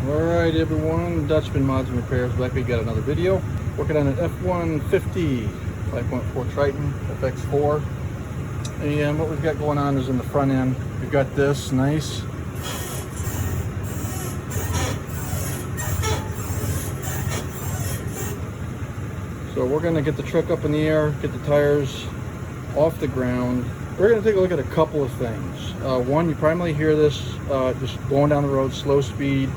Alright everyone, Dutchman Mods and Repairs back. We got another video. Working on an F150 5.4 Triton FX4. And what we've got going on is in the front end, we've got this nice so we're going to get the truck up in the air, get the tires off the ground. We're going to take a look at a couple of things. One, you primarily hear this just going down the road, slow speed.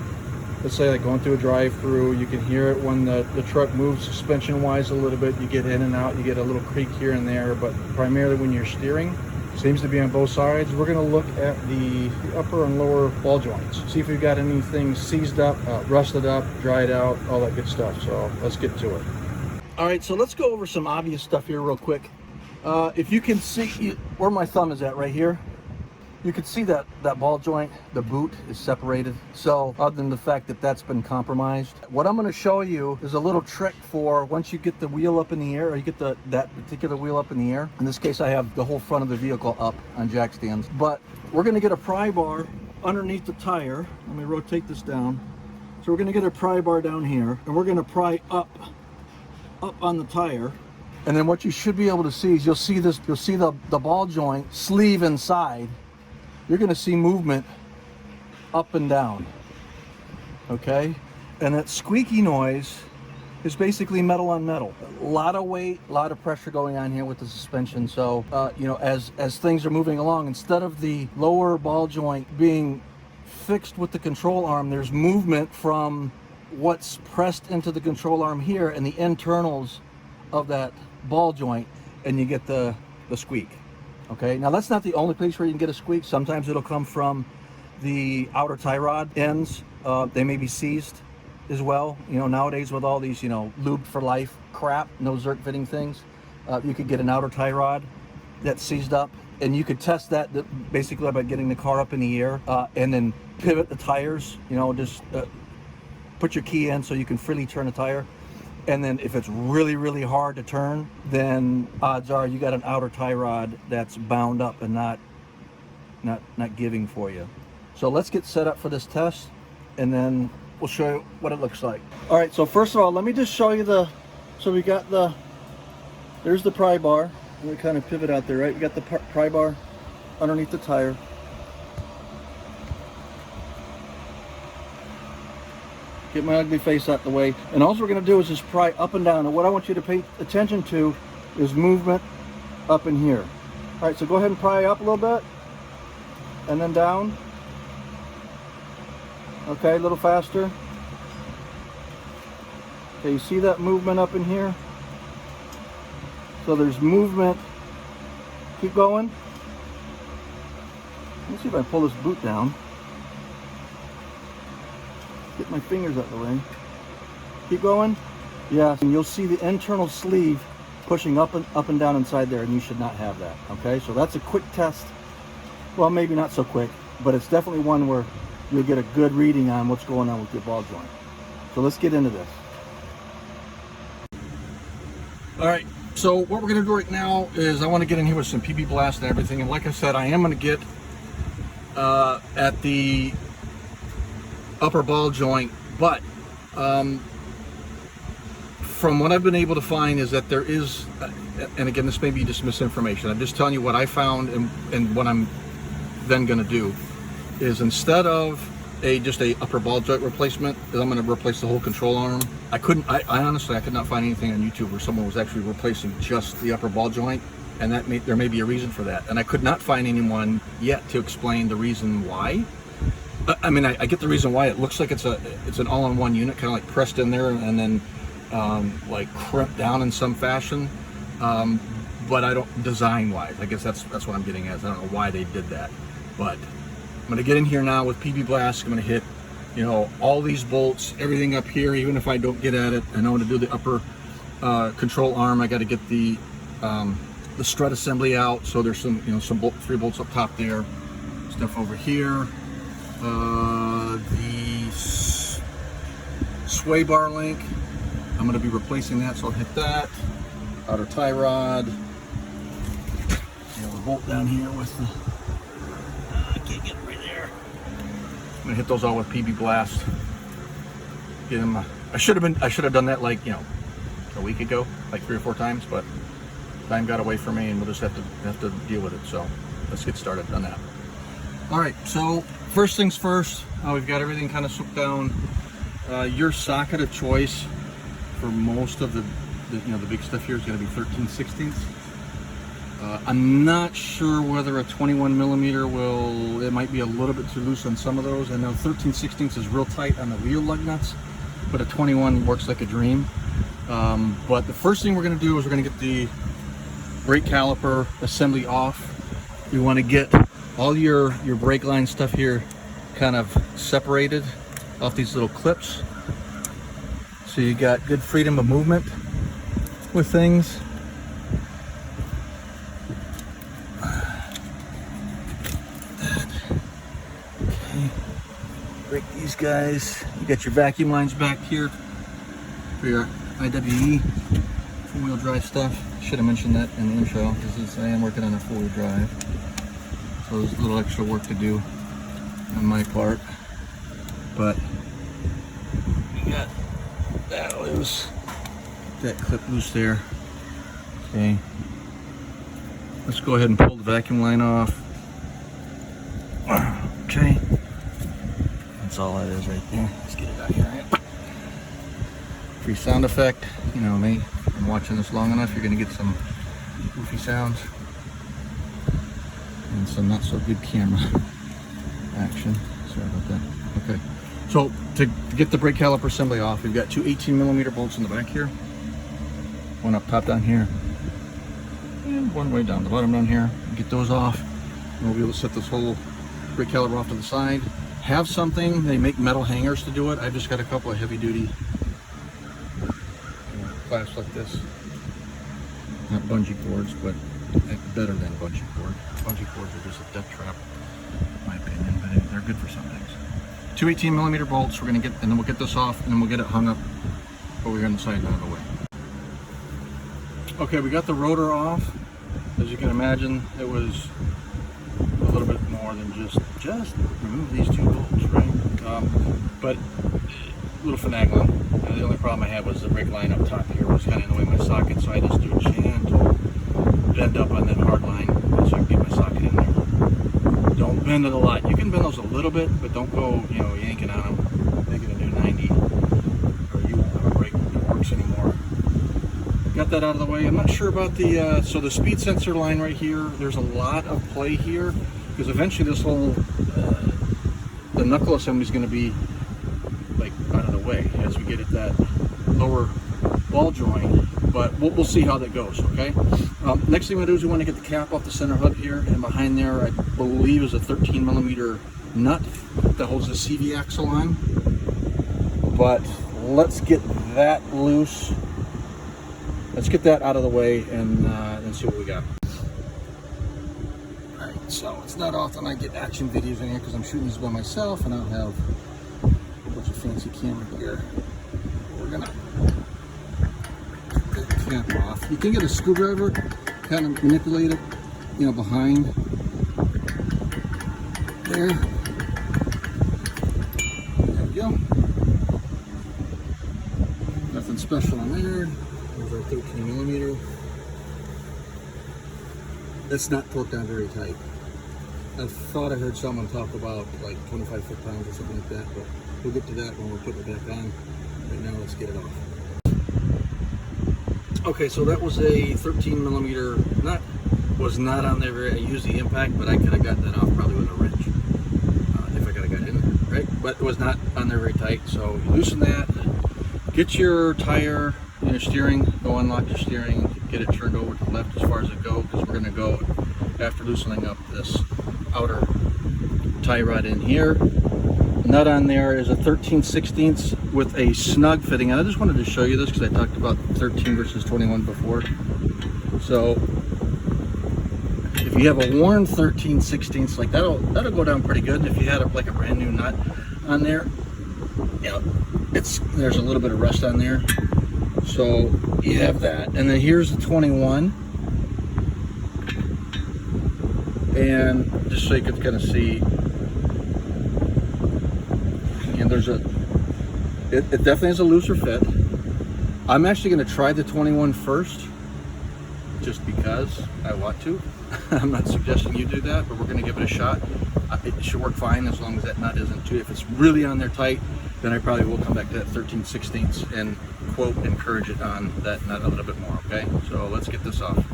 Let's say like going through a drive-through. You can hear it when the truck moves suspension-wise a little bit. You get in and out, you get a little creak here and there, but primarily when you're steering, seems to be on both sides. We're going to look at the upper and lower ball joints. See if we've got anything seized up, rusted up, dried out, all that good stuff. So let's get to it. All right, so let's go over some obvious stuff here real quick. If you can see where my thumb is at right here, you can see that ball joint, the boot is separated. So other than the fact that that's been compromised, what I'm going to show you is a little trick for once you get the wheel up in the air, or you get that particular wheel up in the air. In this case, I have the whole front of the vehicle up on jack stands, but we're going to get a pry bar underneath the tire. Let me rotate this down. So we're going to get a pry bar down here, and we're going to pry up on the tire. And then what you should be able to see is you'll see the ball joint sleeve inside. You're going to see movement up and down, okay? And that squeaky noise is basically metal on metal. A lot of weight, a lot of pressure going on here with the suspension. So, you know, as things are moving along, instead of the lower ball joint being fixed with the control arm, there's movement from what's pressed into the control arm here and the internals of that ball joint, and you get the squeak. Okay, now that's not the only place where you can get a squeak. Sometimes it'll come from the outer tie rod ends. They may be seized as well. You know, nowadays with all these, you know, lube for life crap, no zerk fitting things, you could get an outer tie rod that's seized up, and you could test that basically by getting the car up in the air and then pivot the tires. You know, just put your key in so you can freely turn the tire. And then if it's really, really hard to turn, then odds are you got an outer tie rod that's bound up and not giving for you. So let's get set up for this test, and then we'll show you what it looks like. All right, so first of all, let me just show you so we got there's the pry bar. Let me kind of pivot out there, right? You got the pry bar underneath the tire. Get my ugly face out the way, and all we're going to do is just pry up and down. And what I want you to pay attention to is movement up in here. All right, so go ahead and pry up a little bit, and then down. Okay, a little faster. Okay, you see that movement up in here? So there's movement. Keep going. Let's see if I pull this boot down. Get my fingers out of the way. Keep going. Yes, and you'll see the internal sleeve pushing up and down inside there, and you should not have that. Okay, so that's a quick test. Well, maybe not so quick, but it's definitely one where you'll get a good reading on what's going on with your ball joint. So let's get into this. All right, so what we're going to do right now is I want to get in here with some PB Blast and everything, and like I said, I am going to get at the upper ball joint, but from what I've been able to find is that there is, and again, this may be just misinformation, I'm just telling you what I found, and what I'm then going to do is, instead of just a upper ball joint replacement, is I'm going to replace the whole control arm. I honestly could not find anything on YouTube where someone was actually replacing just the upper ball joint, and there may be a reason for that, and I could not find anyone yet to explain the reason why. I mean, I get the reason why. It looks like it's an all-in-one unit, kind of like pressed in there and then like crimped down in some fashion. But I don't, design-wise, I guess that's what I'm getting at. I don't know why they did that. But I'm going to get in here now with PB Blast. I'm going to hit, you know, all these bolts, everything up here. Even if I don't get at it, I know to do the upper control arm, I got to get the strut assembly out. So there's some, you know, 3 bolts up top there. Stuff over here. The sway bar link, I'm going to be replacing that, so I'll hit that. Outer tie rod. The bolt down here with the, I can't get it right there. I'm going to hit those all with PB Blast. get him. I should have done that like, you know, a week ago, like 3 or 4 times, but time got away from me, and we'll just have to deal with it. So let's get started on that. All right, so first things first, we've got everything kind of swooped down. Your socket of choice for most of the big stuff here is going to be 13/16. I'm not sure whether a 21 millimeter it might be a little bit too loose on some of those. I know 13/16 is real tight on the wheel lug nuts, but a 21 works like a dream. But the first thing we're going to do is we're going to get the brake caliper assembly off. We want to get all your brake line stuff here kind of separated off these little clips, so you got good freedom of movement with things. Okay, break these guys. You got your vacuum lines back here for your IWE four-wheel drive stuff. Should have mentioned that in the intro, because I am working on a four-wheel drive, so there's a little extra work to do on my part. But we got that loose, that clip loose there. Okay, let's go ahead and pull the vacuum line off. Okay, that's all that is right there. Let's get it out here. Free sound effect, you know me. I'm watching this long enough, you're gonna get some goofy sounds and some not so good camera action. Sorry about that. Okay, so to get the brake caliper assembly off, we've got 2 18 millimeter bolts in the back here, one up top down here, and one way down the bottom down here. Get those off, and we'll be able to set this whole brake caliper off to the side. Have something, they make metal hangers to do it. I've just got a couple of heavy duty clasps like this. Not bungee cords, but better than bungee cord. Bungee cords are just a death trap, in my opinion, but they're good for some things. 2 18 millimeter bolts we're gonna get, and then we'll get this off, and then we'll get it hung up over here on the side and out of the way. Okay, we got the rotor off. As you can imagine, it was a little bit more than just remove these 2 bolts, right? But a little finagling. The only problem I had was the brake line up top here was kind of in the way of my socket, so I just do a gentle bend up on that hard line so I can get my socket in there. Don't bend it a lot. You can bend those a little bit, but don't go, you know, yanking on them, making it do 90, or you won't have a brake that works anymore. Got that out of the way. I'm not sure about the so the speed sensor line right here. There's a lot of play here, because eventually this whole the knuckle assembly is going to be like out of the way as we get at that lower ball joint, but we'll see how that goes. Okay, next thing we do is we want to get the cap off the center hub here, and behind there I believe is a 13 millimeter nut that holds the CV axle on. But let's get that loose. Let's get that out of the way and see what we got. All right, so it's not often I get action videos in here because I'm shooting this by myself and I don't have a bunch of fancy camera gear. We're gonna get the cap off. You can get a screwdriver, kind of manipulate it, you know, behind there. There we go. Nothing special on there. There's our 13 millimeter. That's not torqued down very tight. I thought I heard someone talk about like 25 foot-pounds or something like that, but we'll get to that when we're putting it back on. Right now, let's get it off. Okay, so that was a 13 millimeter nut. Was not on there. I used the impact, but I could have got that off probably with a wrench if I could have got in there, right? But it was not on there very tight. So you loosen that. Get your tire and your steering. Go unlock your steering. Get it turned over to the left as far as it goes, because we're going to go after loosening up this outer tie rod in here. Nut on there is a 13/16 with a snug fitting, and I just wanted to show you this because I talked about 13 versus 21 before. So if you have a worn 13/16, like that'll go down pretty good. If you had like a brand new nut on there, you know, there's a little bit of rust on there. So you have that, and then here's the 21, and just so you can kind of see, and it definitely is a looser fit. I'm actually going to try the 21 first, just because I want to. I'm not suggesting you do that, but we're going to give it a shot. It should work fine as long as that nut isn't too. If it's really on there tight, then I probably will come back to that 13/16 and quote encourage it on that nut a little bit more. Okay, so let's get this off.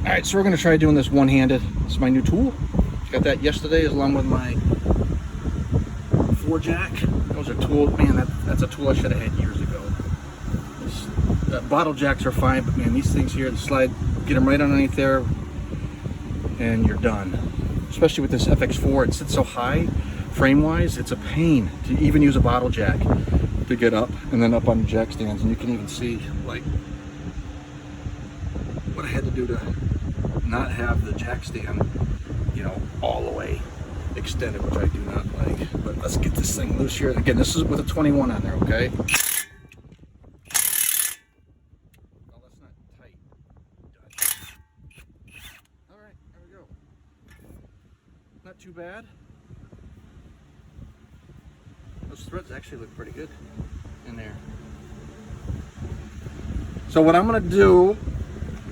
All right, so we're going to try doing this one-handed. This is my new tool. Got that yesterday along with my 4-jack. Those are tools, man. That's a tool I should have had years ago. Bottle jacks are fine, but man, these things here, the slide, get them right underneath there, and you're done. Especially with this FX4, it sits so high, frame-wise, it's a pain to even use a bottle jack to get up and then up on the jack stands. And you can even see like what I had to do to not have the jack stand, you know, all the way extended, which I do not like. But let's get this thing loose here. Again, this is with a 21 on there, okay? Oh, that's not tight. All right, there we go. Not too bad. Those threads actually look pretty good in there. So what I'm gonna do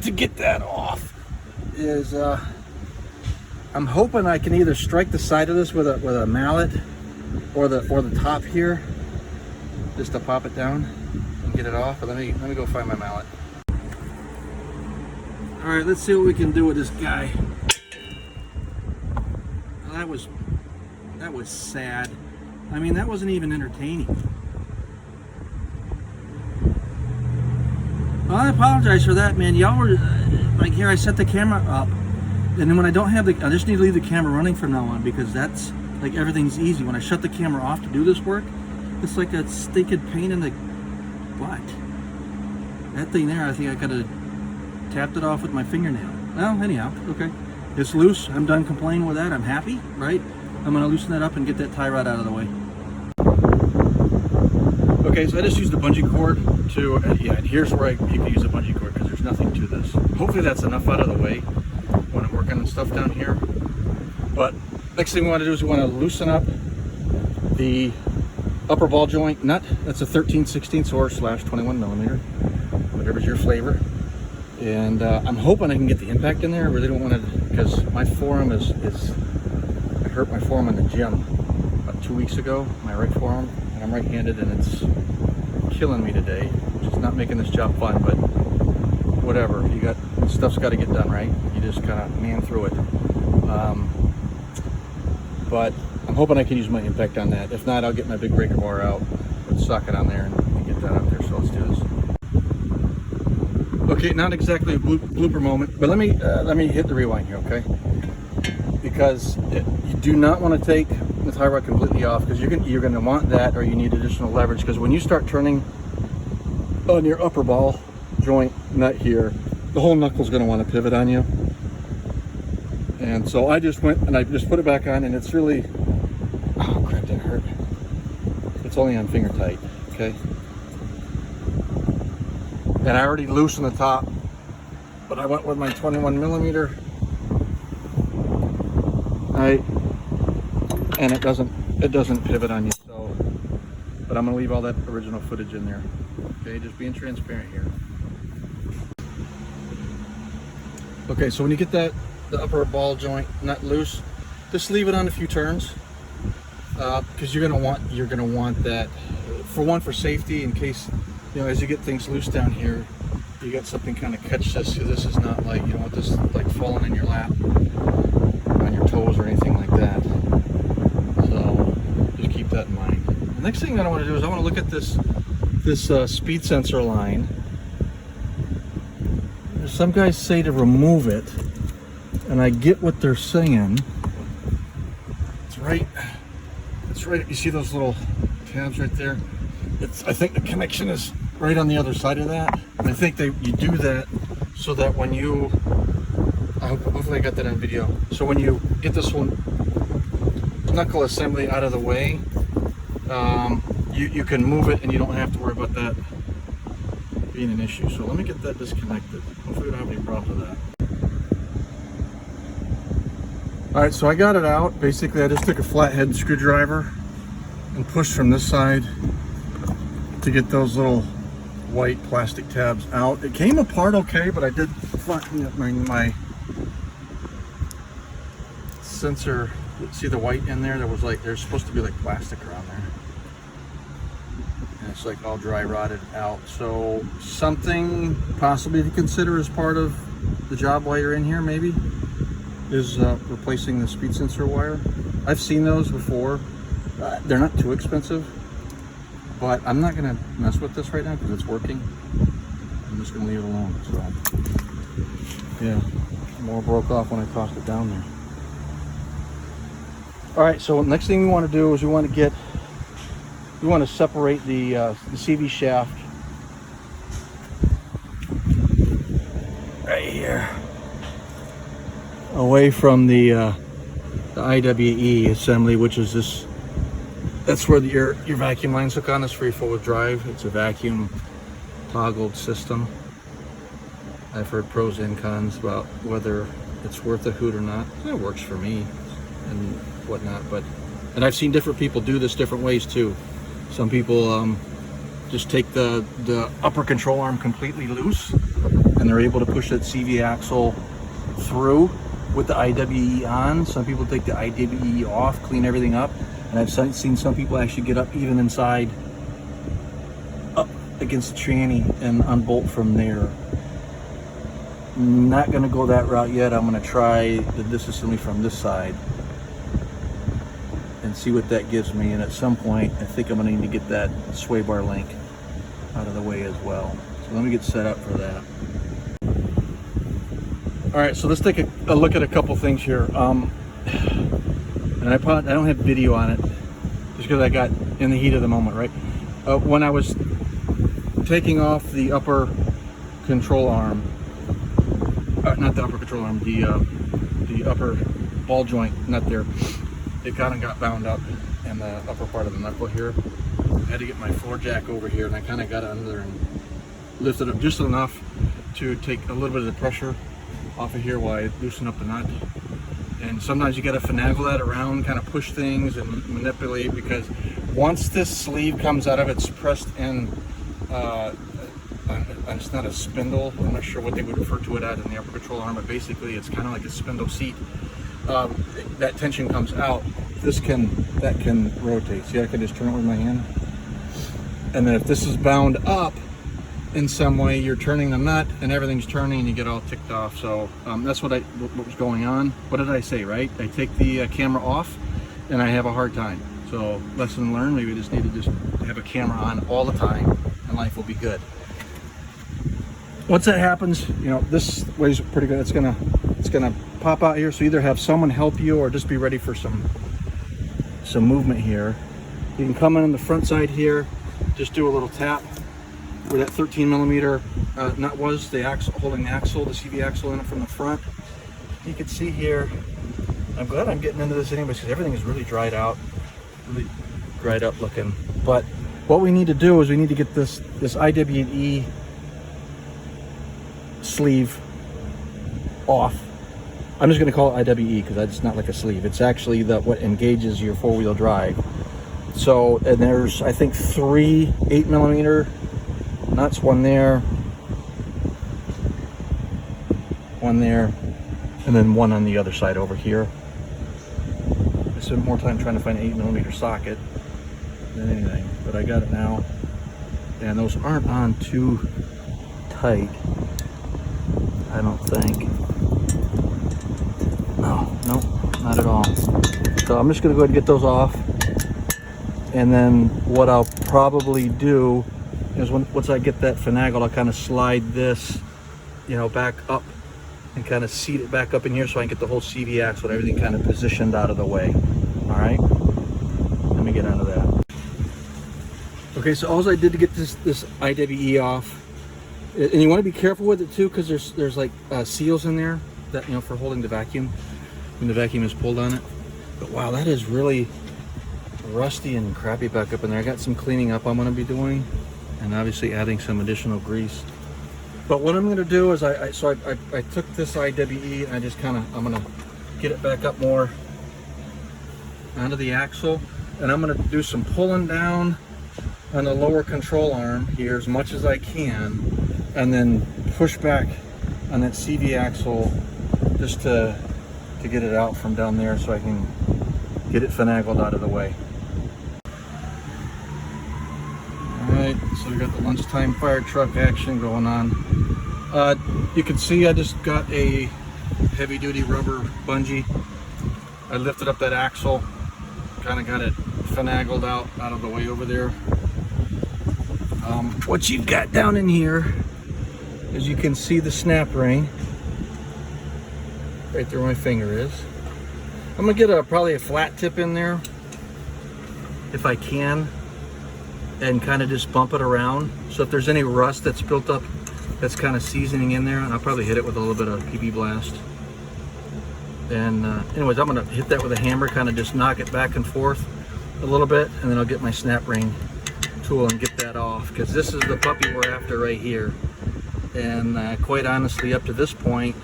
to get that off is I'm hoping I can either strike the side of this with a mallet or the top here, just to pop it down and get it off. But let me go find my mallet. All right, let's see what we can do with this guy. Well, that was sad. I mean, that wasn't even entertaining. Well, I apologize for that, man. Y'all were like, here, I set the camera up, and then when I don't have I just need to leave the camera running from now on, because that's like, everything's easy. When I shut the camera off to do this work, it's like a stinking pain in the butt. That thing there, I think I could have tapped it off with my fingernail. Well, anyhow, okay. It's loose. I'm done complaining with that. I'm happy, right? I'm gonna loosen that up and get that tie rod out of the way. Okay, so I just used a bungee cord to, yeah, and here's where you can use a bungee cord because there's nothing to this. Hopefully that's enough out of the way when I'm working on stuff down here. But next thing we want to do is we want to loosen up the upper ball joint nut. That's a 13/16 or /21 millimeter, whatever's your flavor. And I'm hoping I can get the impact in there. I really don't want to, because my forearm I hurt my forearm in the gym about 2 weeks ago, my right forearm, and I'm right-handed, and it's killing me today, which is not making this job fun, but whatever. Stuff's got to get done, right? You just kind of man through it. But I'm hoping I can use my impact on that. If not, I'll get my big breaker bar out, put the socket on there, and get that out there. So let's do this. Okay, not exactly a blooper moment, but let me hit the rewind here, okay? Because you do not want to take the tie rod completely off, because you're going to want that, or you need additional leverage, because when you start turning on your upper ball joint nut here, the whole knuckle's going to want to pivot on you. And so I just went and I just put it back on, and it's really, oh crap, that hurt. It's only on finger tight, okay? And I already loosened the top, but I went with my 21 millimeter. And it doesn't pivot on you, so, but I'm gonna leave all that original footage in there. Okay, just being transparent here. Okay, so when you get the upper ball joint nut loose, just leave it on a few turns, because you're gonna want that, for safety, in case, you know, as you get things loose down here, you got something kind of catch this. So this is not like, you don't want this like falling in your lap, on your toes or anything like that. So just keep that in mind. The next thing that I want to do is I want to look at this speed sensor line. Some guys say to remove it, and I get what they're saying. It's right. You see those little tabs right there? I think the connection is right on the other side of that. And I think you do that so that when you, hopefully I got that on video. So when you get this one knuckle assembly out of the way, you can move it and you don't have to worry about that being an issue. So let me get that disconnected. Hopefully we don't have any problems with that. All right, so I got it out. Basically, I just took a flathead screwdriver and push from this side to get those little white plastic tabs out. It came apart okay, but I did find my sensor, see the white in there? There was like, there's supposed to be like plastic around there. And it's like all dry rotted out. So something possibly to consider as part of the job while you're in here maybe is replacing the speed sensor wire. I've seen those before. They're not too expensive, but I'm not gonna mess with this right now because it's working. I'm just gonna leave it alone. So yeah, more broke off when I tossed it down there. All right, so next thing we want to do is we want to separate the CV shaft right here away from the IWE assembly, which is this. That's where your vacuum lines hook on. This free forward drive. It's a vacuum toggled system. I've heard pros and cons about whether it's worth a hoot or not. It works for me and whatnot, and I've seen different people do this different ways too. Some people just take the upper control arm completely loose, and they're able to push that CV axle through with the IWE on. Some people take the IWE off, clean everything up. And I've seen some people actually get up even inside, up against the tranny and unbolt from there. Not gonna go that route yet. I'm gonna try the disassembly from this side and see what that gives me. And at some point, I think I'm gonna need to get that sway bar link out of the way as well. So let me get set up for that. All right, so let's take a look at a couple things here. And I don't have video on it just because I got in the heat of the moment, right? When I was taking off the upper control arm, not the upper control arm, the upper ball joint, not there, it kind of got bound up in the upper part of the knuckle here. I had to get my floor jack over here, and I kind of got under and lifted up just enough to take a little bit of the pressure off of here while I loosen up the nut. And sometimes you got to finagle that around, kind of push things and manipulate, because once this sleeve comes out of it, it's pressed in, it's not a spindle, I'm not sure what they would refer to it as in the upper control arm, but basically it's kind of like a spindle seat. That tension comes out, that can rotate. See, I can just turn it with my hand. And then if this is bound up in some way, you're turning the nut and everything's turning and you get all ticked off. So that's what was going on. What did I say, right? I take the camera off and I have a hard time. So lesson learned, maybe I just need to just have a camera on all the time and life will be good. Once that happens, you know, this weighs pretty good. It's gonna pop out here. So either have someone help you or just be ready for some movement here. You can come in on the front side here, just do a little tap where that 13 millimeter nut was, the axle, holding the axle, the CV axle in it from the front. You can see here, I'm glad I'm getting into this anyway because everything is really dried out, really dried up looking. But what we need to do is we need to get this IWE sleeve off. I'm just going to call it IWE because it's not like a sleeve. It's actually what engages your four-wheel drive. So, and there's, I think, 3 8 millimeter nuts, one there, and then one on the other side over here. I spent more time trying to find an 8 millimeter socket than anything, but I got it now. And those aren't on too tight, I don't think. No, not at all. So I'm just gonna go ahead and get those off. And then what I'll probably do is once I get that finagled, I'll kind of slide this, you know, back up and kind of seat it back up in here so I can get the whole CV axle and everything kind of positioned out of the way. All right, let me get out of that. Okay, so all I did to get this IWE off, and you want to be careful with it too, because there's like seals in there that, you know, for holding the vacuum when the vacuum is pulled on it. But wow, that is really rusty and crappy back up in there. I got some cleaning up I'm going to be doing, and obviously adding some additional grease. But what I'm going to do is I took this IWE and I'm going to get it back up more onto the axle. and I'm going to do some pulling down on the lower control arm here as much as I can, and then push back on that CV axle just to get it out from down there so I can get it finagled out of the way. Alright, so we got the lunchtime fire truck action going on. You can see I just got a heavy duty rubber bungee. I lifted up that axle, kind of got it finagled out of the way over there. What you've got down in here is you can see the snap ring right there where my finger is. I'm gonna get probably a flat tip in there if I can, and kind of just bump it around. So if there's any rust that's built up, that's kind of seasoning in there, and I'll probably hit it with a little bit of PB Blast. And anyways, I'm gonna hit that with a hammer, kind of just knock it back and forth a little bit, and then I'll get my snap ring tool and get that off, because this is the puppy we're after right here. And quite honestly, up to this point,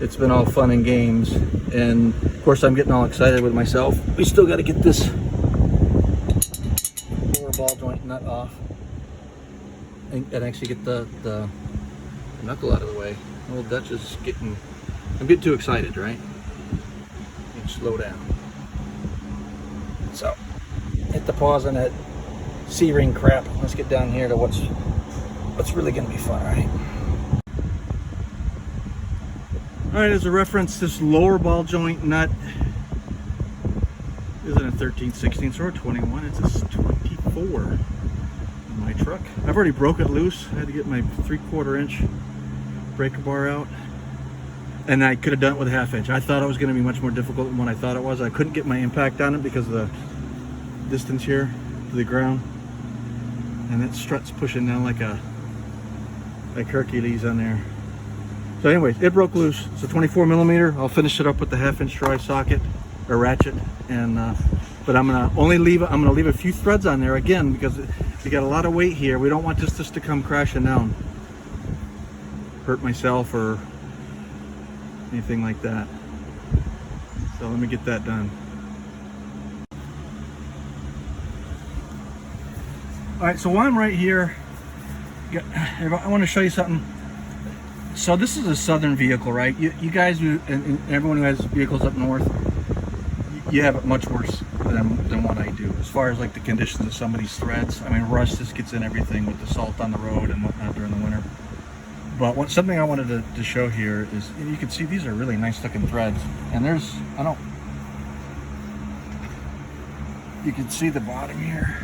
it's been all fun and games, and of course I'm getting all excited with myself. We still got to get this lower ball joint nut off and actually get the knuckle out of the way. Old Dutch is I'm getting too excited, right? And slow down. So hit the pause on that C-ring crap. Let's get down here to what's really going to be fun, right? All right, as a reference, this lower ball joint nut isn't a 13, 16 or a 21. It's a 24 in my truck. I've already broke it loose. I had to get my 3/4 inch breaker bar out, and I could have done it with a 1/2 inch. I thought it was going to be much more difficult than what I thought it was. I couldn't get my impact on it because of the distance here to the ground, and that strut's pushing down like Hercules on there. So anyways, it broke loose. It's a 24 millimeter. I'll finish it up with the 1/2 inch dry socket or ratchet, and but I'm gonna leave a few threads on there again, because we got a lot of weight here. We don't want this to come crashing down, hurt myself or anything like that. So let me get that done. All right, so while I'm right here, I want to show you something. So this is a southern vehicle, right? You guys, and everyone who has vehicles up north, you have it much worse than what I do, as far as like the conditions of some of these threads. I mean, rust just gets in everything with the salt on the road and whatnot during the winter. But something I wanted to show here is, you can see these are really nice looking threads, and you can see the bottom here.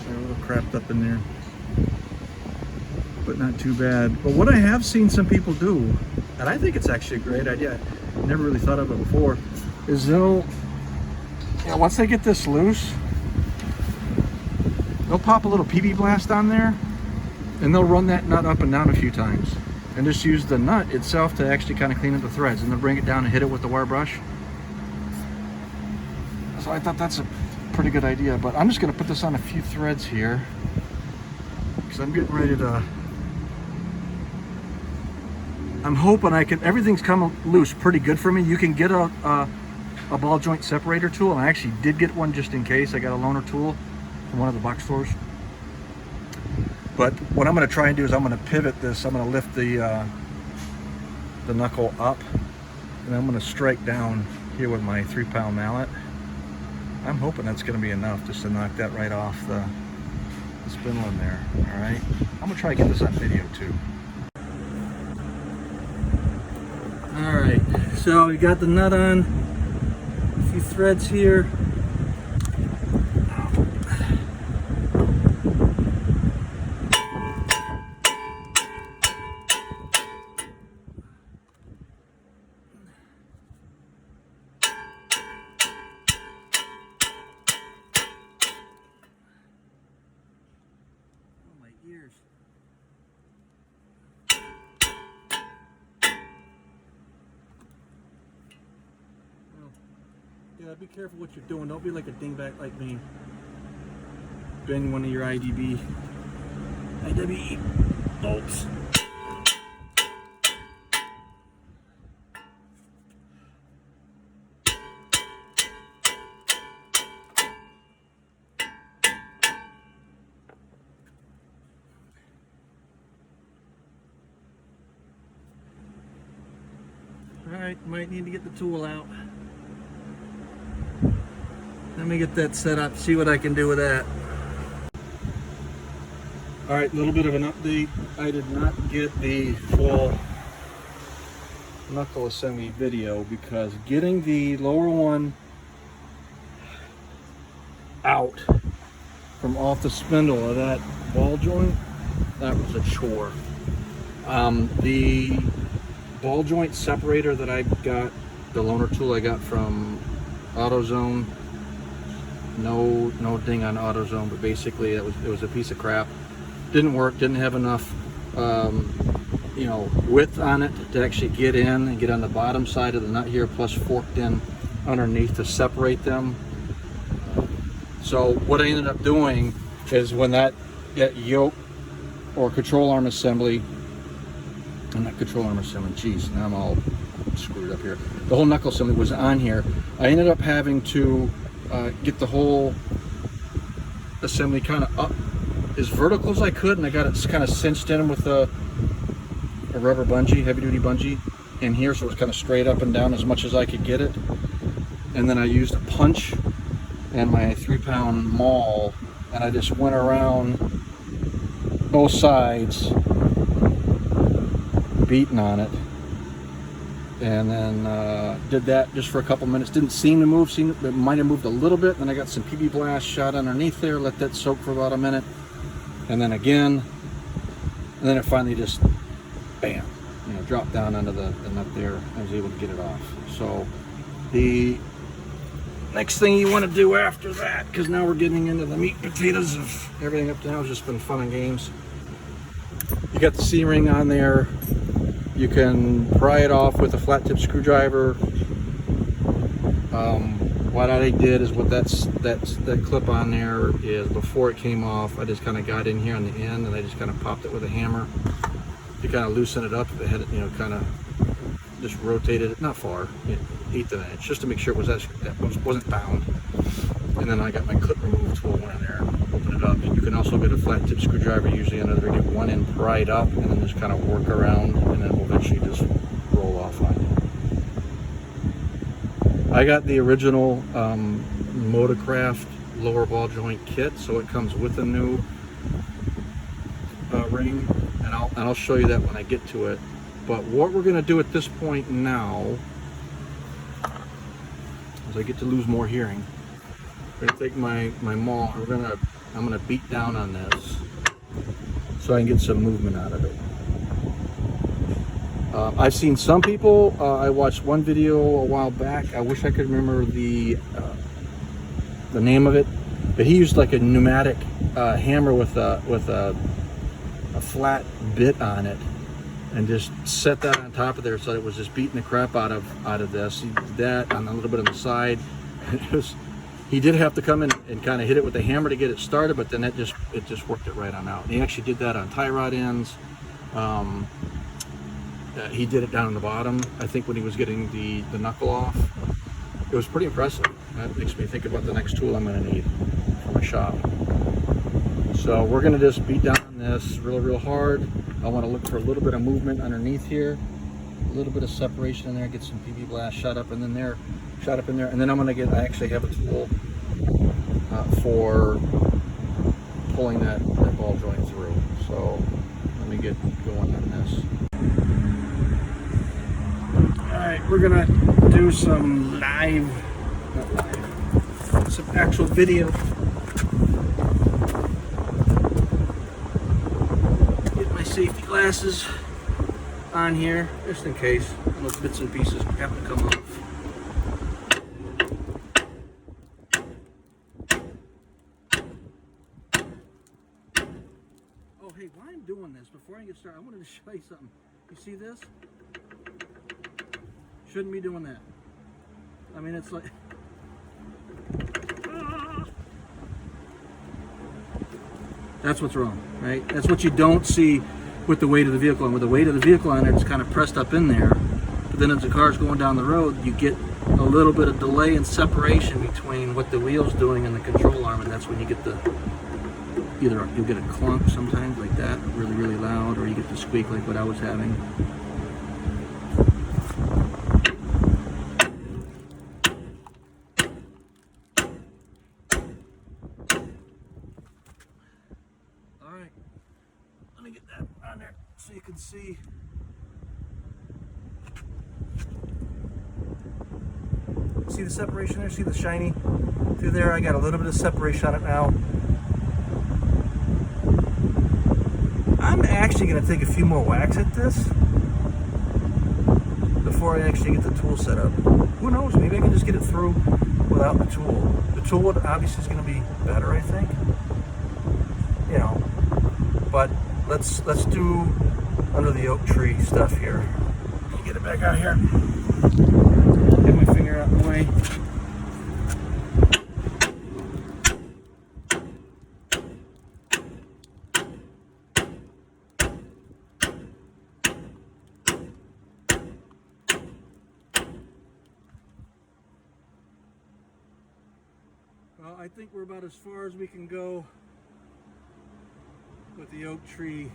They're a little crapped up in there, but not too bad. But what I have seen some people do, and I think it's actually a great idea, I never really thought of it before, is once they get this loose, they'll pop a little PB Blast on there, and they'll run that nut up and down a few times, and just use the nut itself to actually kind of clean up the threads, and then bring it down and hit it with the wire brush. So I thought that's a pretty good idea, but I'm just going to put this on a few threads here, because I'm getting ready to, I'm hoping everything's come loose pretty good for me. You can get a ball joint separator tool, and I actually did get one just in case. I got a loaner tool from one of the box stores. But what I'm going to try and do is I'm going to pivot this. I'm going to lift the knuckle up, and I'm going to strike down here with my 3-pound mallet. I'm hoping that's going to be enough just to knock that right off the spindle in there. All right, I'm going to try to get this on video too. All right, so we got the nut on, a few threads here. Ears. Well, yeah, be careful what you're doing. Don't be like a dingbat like me. Bend one of your IWE bolts. Alright, might need to get the tool out. Let me get that set up, see what I can do with that. Alright, a little bit of an update. I did not get the full knuckle assembly video because getting the lower one out from off the spindle of that ball joint, that was a chore. The ball joint separator that I got, the loaner tool I got from AutoZone, no ding on AutoZone, but basically it was a piece of crap. Didn't work, didn't have enough you know, width on it to actually get in and get on the bottom side of the nut here, plus forked in underneath to separate them. So what I ended up doing is when that yoke or control arm assembly, not control arm assembly, geez, now I'm all screwed up here. The whole knuckle assembly was on here. I ended up having to get the whole assembly kind of up as vertical as I could, and I got it kind of cinched in with a rubber bungee, heavy duty bungee in here, so it was kind of straight up and down as much as I could get it. And then I used a punch and my 3-pound maul, and I just went around both sides beating on it, and then did that just for a couple minutes. Didn't seem to move, it might have moved a little bit. Then I got some PB blast shot underneath there, let that soak for about a minute, and then again, and then it finally just bam, you know, dropped down under the nut there. I was able to get it off. So the next thing you want to do after that, because now we're getting into the meat and potatoes of everything up to now, has just been fun and games. You got the C-ring on there. You can pry it off with a flat tip screwdriver. What I did is with that clip on there is, before it came off, I just kind of got in here on the end and I just kind of popped it with a hammer to kind of loosen it up. If it had it, you know, kind of just rotated it, not far, 1/8 of an inch, just to make sure it wasn't bound. And then I got my clip removal tool in there, open it up. You can also get a flat tip screwdriver, usually under there, get one end pried up, and then just kind of work around, and then it will eventually just roll off on you. I got the original Motorcraft lower ball joint kit, so it comes with a new ring, and I'll show you that when I get to it. But what we're going to do at this point now, as I get to lose more hearing, I'm going to take my maul, I'm going to beat down on this so I can get some movement out of it. I've seen some people, I watched one video a while back, I wish I could remember the name of it, but he used like a pneumatic hammer with a flat bit on it, and just set that on top of there so that it was just beating the crap out of this. He did that on a little bit on the side. He did have to come in and kind of hit it with a hammer to get it started, but then it just worked it right on out. And he actually did that on tie rod ends. He did it down on the bottom, I think, when he was getting the knuckle off. It was pretty impressive. That makes me think about the next tool I'm going to need for my shop. So we're going to just beat down on this real hard. I want to look for a little bit of movement underneath here, a little bit of separation in there, get some PB blast shot up in there, and then I actually have a tool for pulling that ball joint through. So let me get going on this. Alright, we're gonna do some some actual video. Get my safety glasses on here, just in case those bits and pieces have to come off. Oh hey, while I'm doing this, before I get started, I wanted to show you something. You see this? Shouldn't be doing that. I mean, it's like... That's what's wrong, right? That's what you don't see with the weight of the vehicle. And with the weight of the vehicle on it, it's kind of pressed up in there. But then as the car's going down the road, you get a little bit of delay and separation between what the wheel's doing and the control arm, and that's when you get the... Either you'll get a clunk sometimes like that, really loud, or you get the squeak like what I was having. can see. See the separation there? See the shiny through there? I got a little bit of separation on it now. I'm actually going to take a few more whacks at this before I actually get the tool set up. Who knows? Maybe I can just get it through without the tool. The tool obviously is going to be better, I think. You know, but let's do under the oak tree stuff here. Let me get it back out here. Get my finger out of the way. Well, I think we're about as far as we can go with the oak tree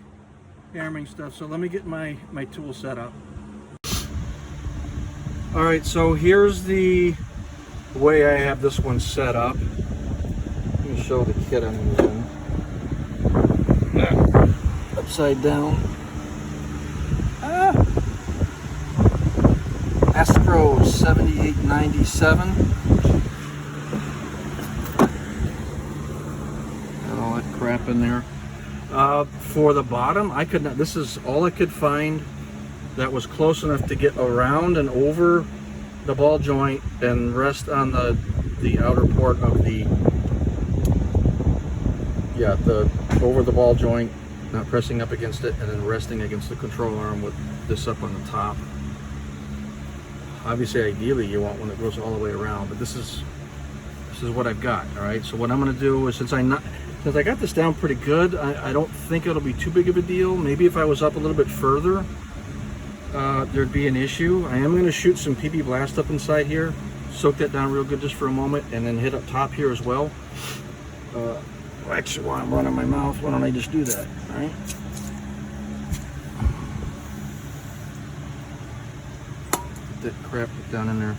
hammering stuff. So let me get my tool set up. All right, so here's the way I have this one set up. Let me show the kit I'm using. Upside down. Astro 7897. Got all that crap in there. For the bottom, I could not. This is all I could find that was close enough to get around and over the ball joint and rest on the outer port of the over the ball joint, not pressing up against it, and then resting against the control arm with this up on the top. Obviously, ideally, you want one that goes all the way around, but this is what I've got. All right. So what I'm going to do is, since I got this down pretty good, I don't think it'll be too big of a deal. Maybe if I was up a little bit further, there'd be an issue. I am going to shoot some PB Blast up inside here, soak that down real good just for a moment, and then hit up top here as well. Actually, while I'm running my mouth, why don't I just do that? All right. Get that crap down in there.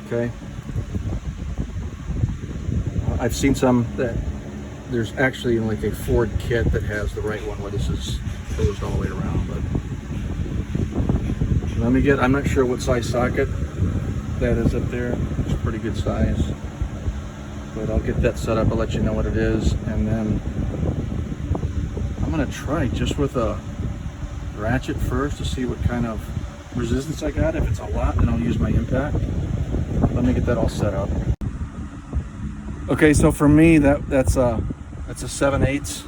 Okay. I've seen some that there's actually like a Ford kit that has the right one where this is closed all the way around, but let me get, I'm not sure what size socket that is up there. It's a pretty good size, but I'll get that set up. I'll let you know what it is, and then I'm gonna try just with a ratchet first to see what kind of resistance I got. If it's a lot, then I'll use my impact. Let me get that all set up. Okay, so for me, that's a 7/8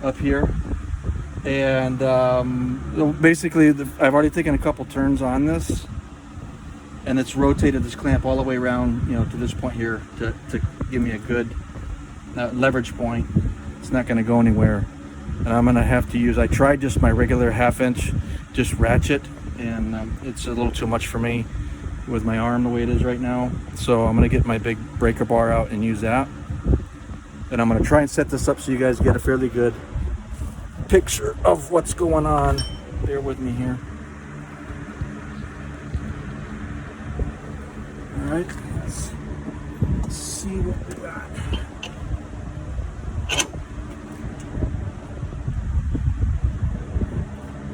up here, and basically I've already taken a couple turns on this, and it's rotated this clamp all the way around, you know, to this point here to give me a good leverage point. It's not going to go anywhere, and I'm going to have to use. I tried just my regular 1/2 inch, just ratchet, and it's a little too much for me with my arm the way it is right now. So I'm going to get my big breaker bar out and use that. And I'm going to try and set this up so you guys get a fairly good picture of what's going on. Bear with me here. All right, let's see what we got.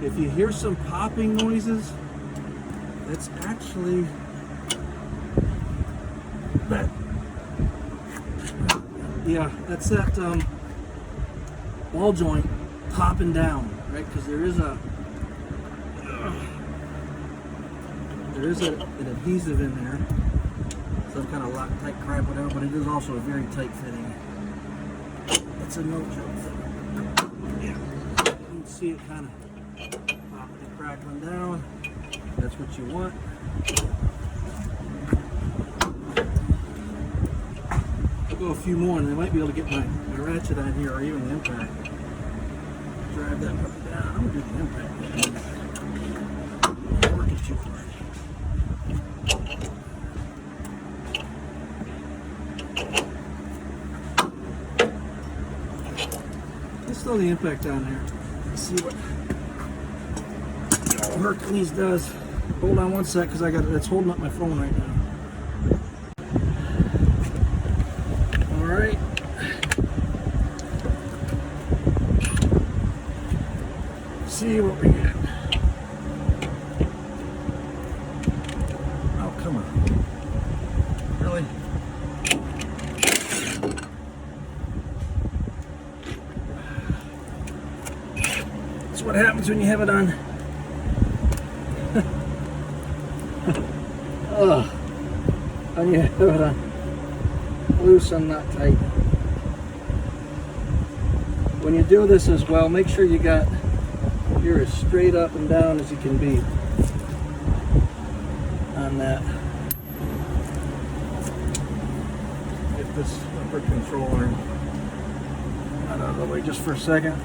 If you hear some popping noises, it's actually that. Yeah, that's that ball joint popping down, right? Because there is an adhesive in there, some kind of Loctite crap, whatever. But it is also a very tight fitting. It's a no joke thing. Yeah, you can see it kind of popping and crackling down. That's what you want. I'll go a few more and I might be able to get my ratchet on here, or even the impact. Drive that puppy down. I'm going to do the impact. I'm working too hard. Let's throw the impact down there. Let's see what Hercules does. Hold on one sec, because it's holding up my phone right now. All right. see what we get. Oh, come on. Really? That's what happens when you have it on. Ugh. When you have it on loose and not tight. When you do this as well, make sure you're as straight up and down as you can be on that. Get this upper controller out of the way just for a second.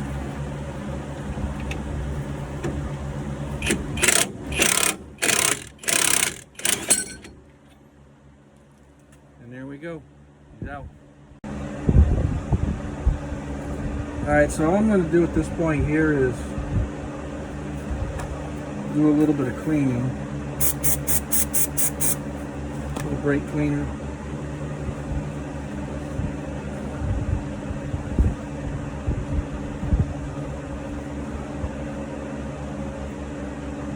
And there we go. He's out. Alright, so all I'm going to do at this point here is do a little bit of cleaning. A little brake cleaner.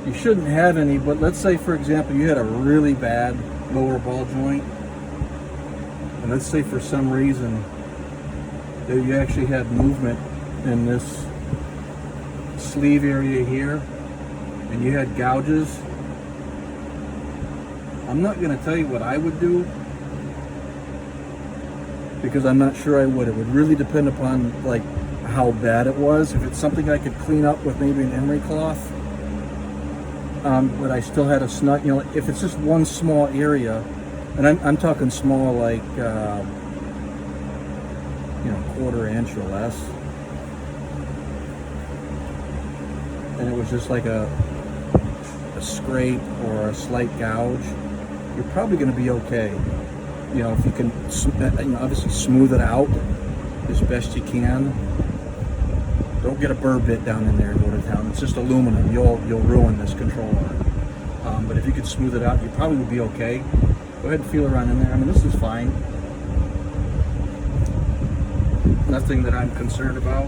You shouldn't have any, but let's say for example you had a really bad lower ball joint, and let's say for some reason that you actually had movement in this sleeve area here and you had gouges. I'm not going to tell you what I would do because I'm not sure I would. It would really depend upon like how bad it was. If it's something I could clean up with maybe an emery cloth, but I still had a snug, you know, if it's just one small area, and I'm talking small like you know, 1/4 inch or less, and it was just like a scrape or a slight gouge, you're probably going to be okay. You know, if you can, you know, obviously smooth it out as best you can. Don't get a burr bit down in there and go to town. It's just aluminum. You'll ruin this controller. But if you could smooth it out, you probably would be okay. Go ahead and feel around in there. I mean, this is fine. Nothing that I'm concerned about.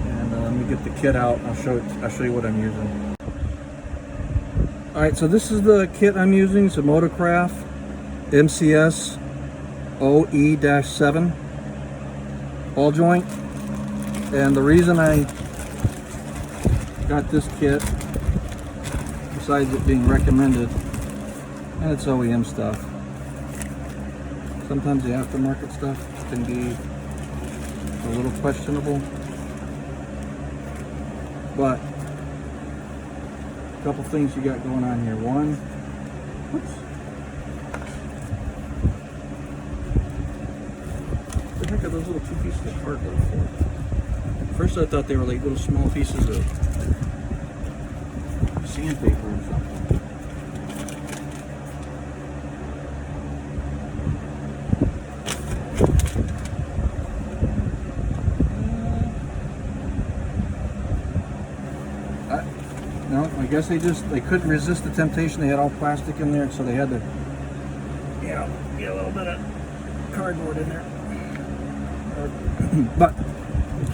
And let me get the kit out. I'll show you what I'm using. All right, so this is the kit I'm using. It's a Motocraft MCS OE-7 ball joint. And the reason I got this kit, besides it being recommended, and it's OEM stuff. Sometimes the aftermarket stuff can be a little questionable, but a couple things you got going on here. One, whoops. What the heck are those little 2 pieces of cardboard for? First I thought they were like little small pieces of sandpaper or something. No, I guess they couldn't resist the temptation. They had all plastic in there, so they had to, you know, get a little bit of cardboard in there. But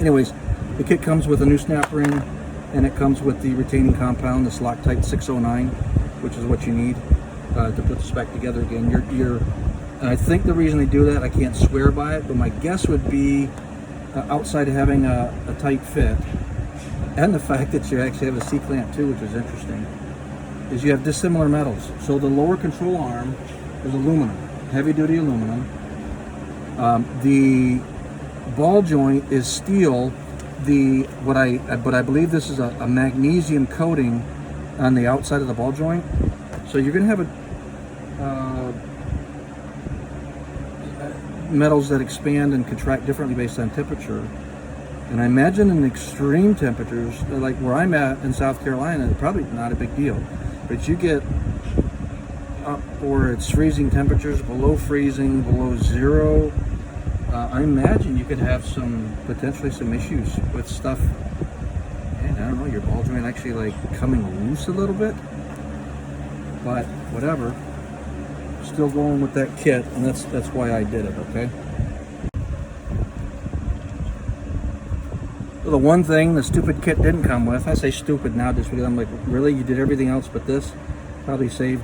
anyways, the kit comes with a new snap ring, and it comes with the retaining compound, this Loctite 609, which is what you need to put this back together again. And I think the reason they do that, I can't swear by it, but my guess would be outside of having a tight fit, and the fact that you actually have a C-clamp too, which is interesting, is you have dissimilar metals. So the lower control arm is aluminum, heavy-duty aluminum. The ball joint is steel. But I believe this is a magnesium coating on the outside of the ball joint. So you're going to have metals that expand and contract differently based on temperature. And I imagine in extreme temperatures, like where I'm at in South Carolina, it's probably not a big deal. But you get up where it's freezing temperatures, below freezing, below zero, I imagine you could have potentially some issues with stuff. And I don't know, your ball joint actually like coming loose a little bit. But whatever. Still going with that kit, and that's why I did it, okay? The one thing the stupid kit didn't come with, I say stupid now just because I'm like, really? You did everything else but this? Probably saved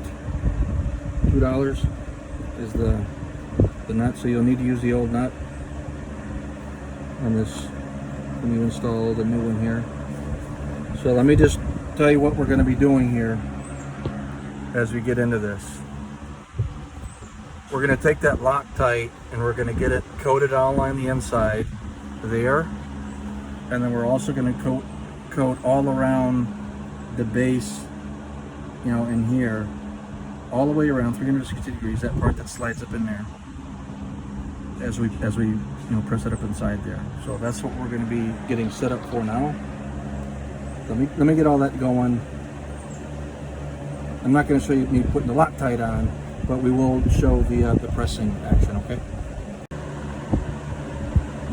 $2 is the nut, so you'll need to use the old nut on this when you install the new one here. So let me just tell you what we're going to be doing here as we get into this. We're going to take that Loctite and we're going to get it coated all on the inside there, and then we're also going to coat all around the base, you know, in here, all the way around 360 degrees, that part that slides up in there, as we you know, press it up inside there. So that's what we're going to be getting set up for now. Let me get all that going. I'm not going to show you me putting the Loctite on, but we will show the pressing action, okay?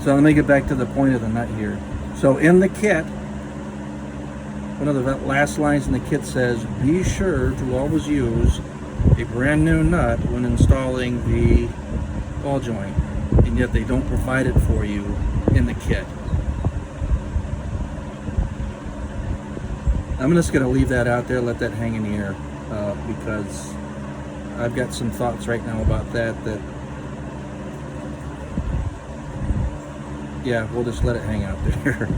So let me get back to the point of the nut here. So in the kit, one of the last lines in the kit says, be sure to always use a brand new nut when installing the ball joint, and yet they don't provide it for you in the kit. I'm just going to leave that out there, let that hang in the air, because I've got some thoughts right now about that yeah, we'll just let it hang out there.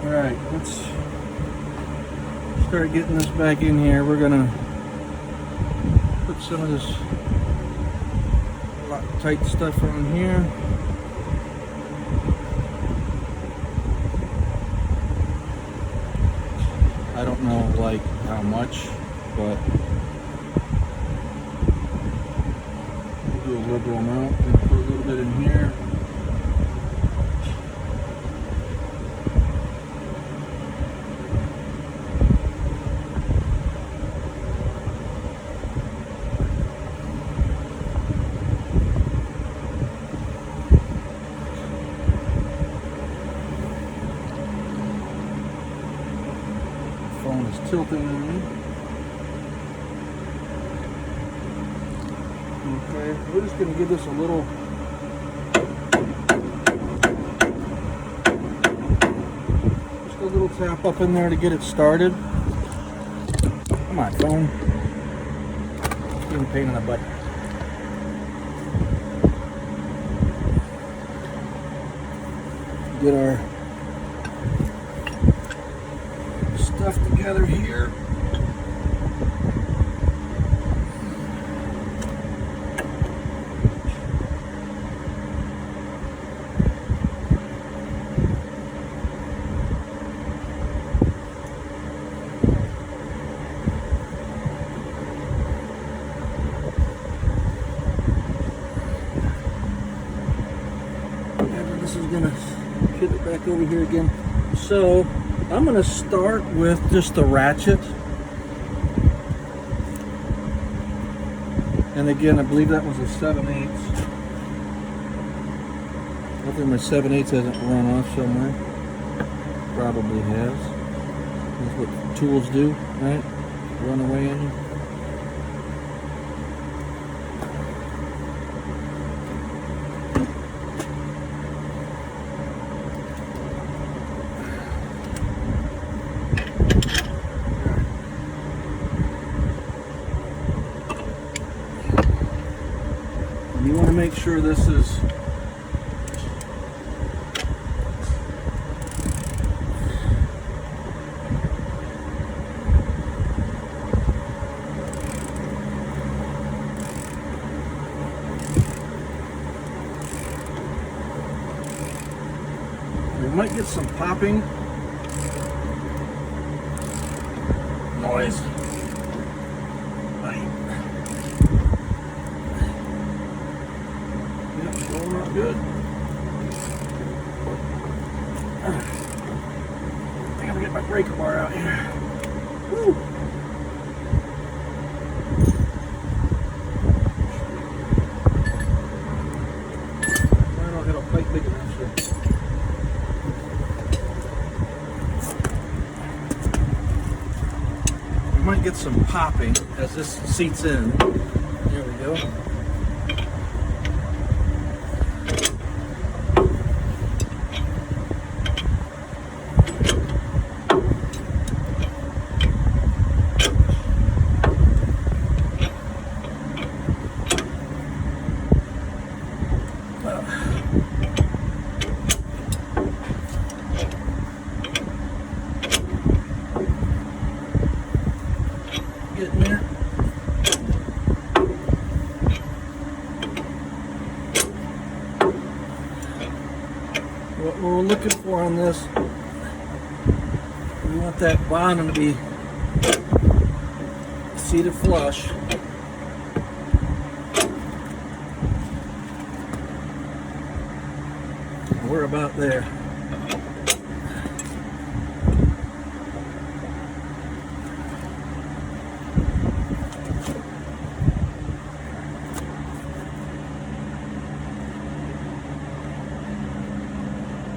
Alright, let's start getting this back in here. We're going to put some of this Loctite stuff on here. I don't know like how much, but we'll do a liberal amount and put a little bit in here. Phone is tilting on me. Okay, we're just going to give this a little tap up in there to get it started. Come on, phone. Getting a pain in the butt. Get our stuff together here. This is gonna get it back over here again. So I'm going to start with just the ratchet, and again I believe that was a 7/8. Hopefully my 7/8 hasn't run off somewhere. Probably has. That's what tools do, right? Run away on you. You want to make sure this is we might get some popping noise. Good. I gotta get my breaker bar out here. Woo. I don't have a pipe big enough here. We might get some popping as this seats in. There we go. what we're looking for on this, we want that bottom to be seated flush. We're about there.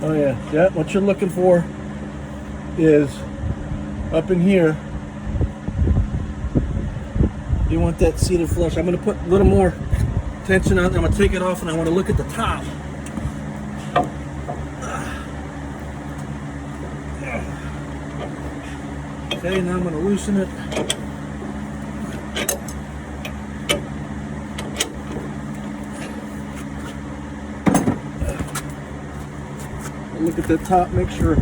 Oh yeah, what you're looking for is up in here. You want that seated flush. I'm going to put a little more tension on it. I'm going to take it off and I want to look at the top. Okay, now I'm going to loosen it. Look at the top, make sure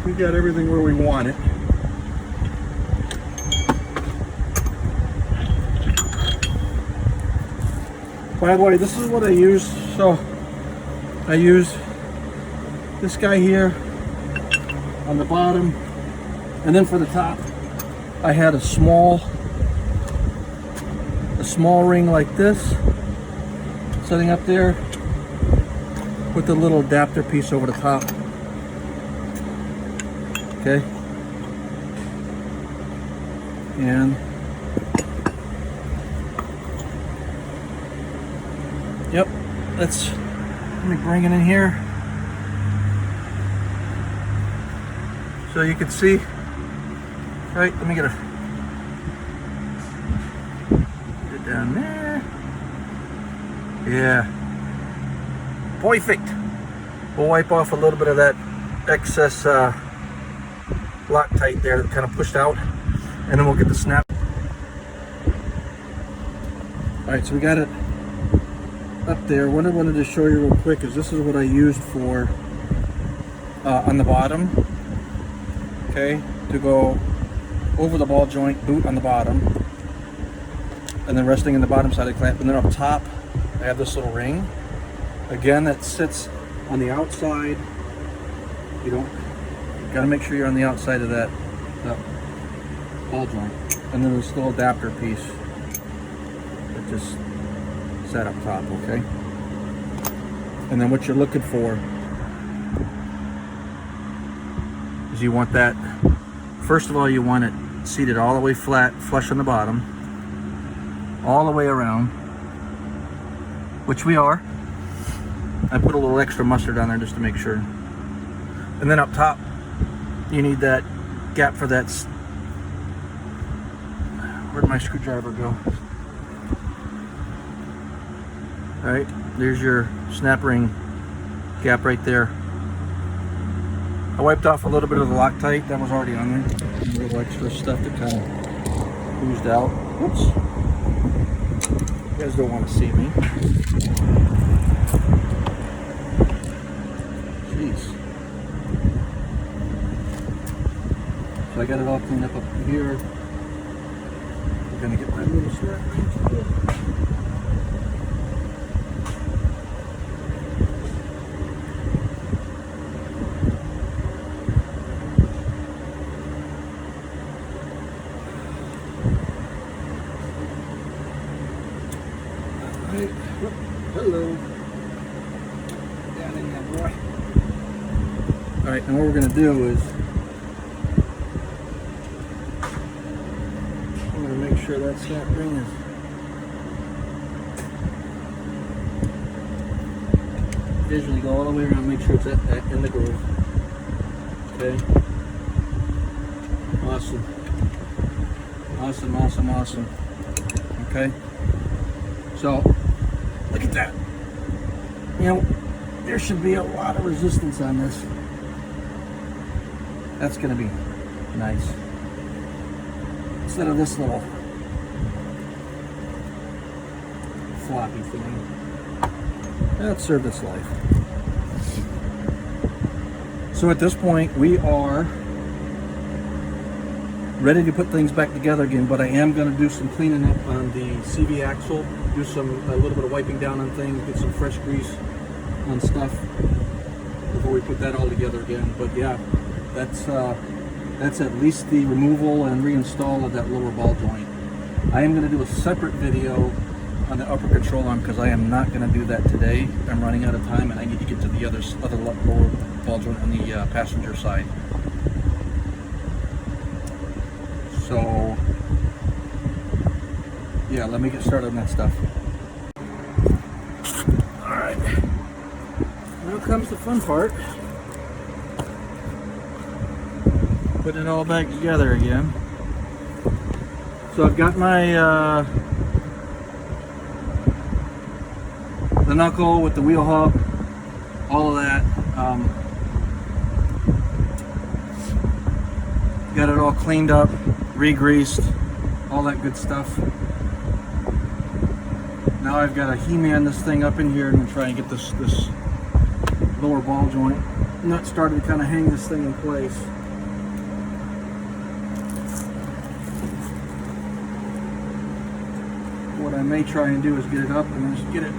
we got everything where we want it. By the way, this is what I use. So I use this guy here on the bottom, and then for the top I had a small ring like this setting up there with a little adapter piece over the top. Okay, and yep, let me bring it in here so you can see. Right, let me get it down there. Yeah, perfect. We'll wipe off a little bit of that excess Loctite there that kind of pushed out, and then we'll get the snap. All right, so we got it up there. What I wanted to show you real quick is this is what I used for on the bottom. Okay, to go over the ball joint, boot on the bottom, and then resting in the bottom side of the clamp. And then up top, I have this little ring. Again, that sits on the outside. You gotta make sure you're on the outside of that ball joint. And then this little adapter piece that just sat up top, okay? And then what you're looking for is you want that, first of all, you want it seated all the way flat, flush on the bottom, all the way around, which we are. I put a little extra mustard on there just to make sure. And then up top, you need that gap for that. Where'd my screwdriver go? All right, there's your snap ring gap right there. I wiped off a little bit of the Loctite that was already on there. A little extra stuff that kind of oozed out. Whoops. You guys don't want to see me. Jeez. So I got it all cleaned up here. We're gonna get my little snap ring. Hello. Down in there, boy. Alright, and what we're going to do is I'm going to make sure that snap ring is visually go all the way around, make sure it's in the groove. Okay. Awesome. Awesome, awesome, awesome. Okay. So look at that. You know, there should be a lot of resistance on this. That's going to be nice. Instead of this little floppy thing. That served its life. So at this point, we are ready to put things back together again, but I am going to do some cleaning up on the CV axle, do a little bit of wiping down on things, get some fresh grease on stuff, before we put that all together again. But yeah, that's at least the removal and reinstall of that lower ball joint. I am going to do a separate video on the upper control arm because I am not going to do that today. I'm running out of time and I need to get to the other lower ball joint on the passenger side. So yeah, let me get started on that stuff. Alright, now comes the fun part. Putting it all back together again. So I've got my the knuckle with the wheel hub, all of that. Got it all cleaned up, re-greased, all that good stuff. Now I've got to He-Man this thing up in here and try and get this lower ball joint nut started to kind of hang this thing in place. What I may try and do is get it up and just get it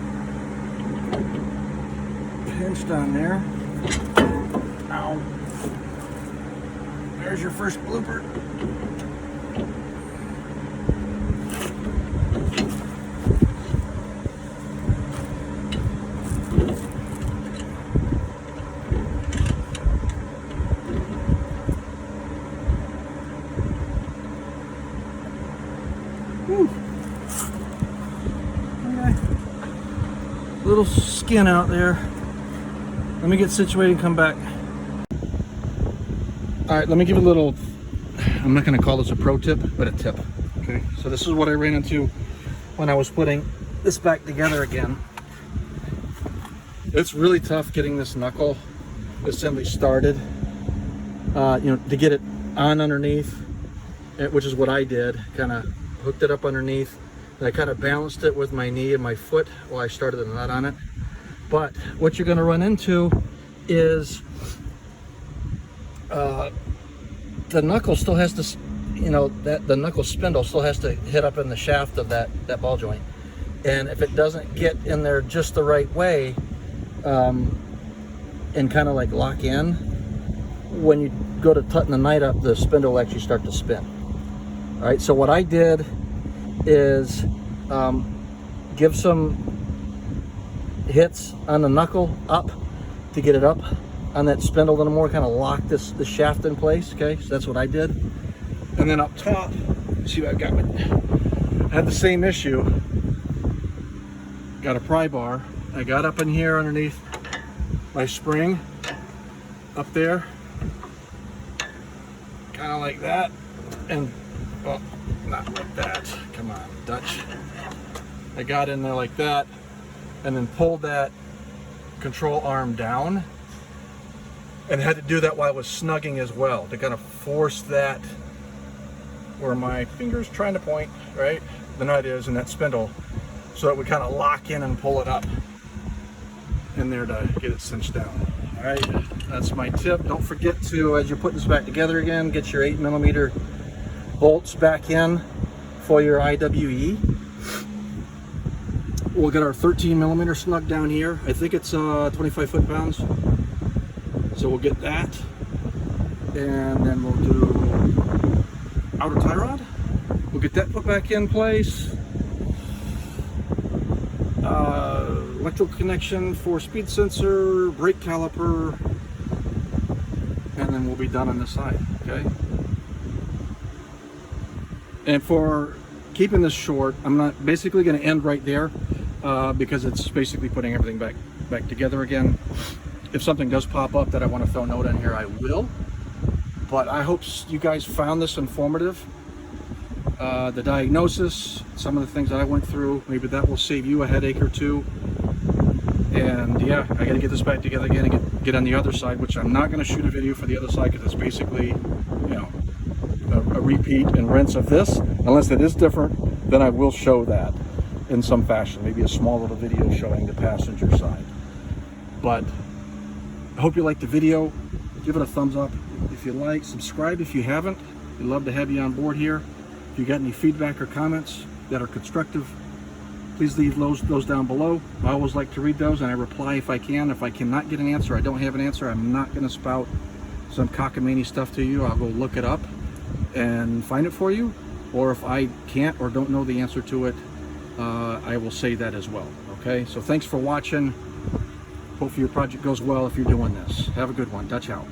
pinched on there. Ow. There's your first blooper. Whew. Okay. Little skin out there. Let me get situated and come back. All right, let me give a little, I'm not gonna call this a pro tip, but a tip. Okay, so this is what I ran into when I was putting this back together again. It's really tough getting this knuckle assembly started, to get it on underneath, which is what I did. Kind of hooked it up underneath, and I kind of balanced it with my knee and my foot while I started the nut on it. But what you're going to run into is the knuckle still has to, the knuckle spindle still has to hit up in the shaft of that ball joint. And if it doesn't get in there just the right way, and kind of like lock in, when you go to tighten the nut up, the spindle will actually start to spin. All right, so what I did is give some hits on the knuckle up to get it up on that spindle a little more, kind of lock the shaft in place. Okay, so that's what I did. And then up top, see what I've got. I had the same issue. Got a pry bar. I got up in here underneath my spring up there, kind of like that, and well, not like that. Come on, Dutch. I got in there like that, and then pulled that control arm down, and had to do that while I was snugging as well, to kind of force that where my finger's trying to point, right? The nut is in that spindle, so it would kind of lock in and pull it up in there to get it cinched down. All right, that's my tip. Don't forget to, as you're putting this back together again, get your 8mm bolts back in for your IWE. We'll get our 13mm snug down here. I think it's 25 foot-pounds. So we'll get that. And then we'll do outer tie rod. We'll get that put back in place. Electrical connection for speed sensor, brake caliper, and then we'll be done on this side, okay? And for keeping this short, I'm not basically going to end right there because it's basically putting everything back together again. If something does pop up that I want to throw a note in here, I will. But I hope you guys found this informative. The diagnosis, some of the things that I went through, maybe that will save you a headache or two. And yeah, I got to get this back together again and get on the other side, which I'm not going to shoot a video for the other side because it's basically, a repeat and rinse of this. Unless it is different, then I will show that in some fashion, maybe a small little video showing the passenger side. But I hope you liked the video. Give it a thumbs up if you like, subscribe if you haven't. We'd love to have you on board here. If you got any feedback or comments that are constructive, please leave those down below. I always like to read those and I reply if I can. If I cannot get an answer, I don't have an answer, I'm not going to spout some cockamamie stuff to you. I'll go look it up and find it for you. Or if I can't or don't know the answer to it, I will say that as well. Okay, so thanks for watching. Hopefully your project goes well if you're doing this. Have a good one. Dutch out.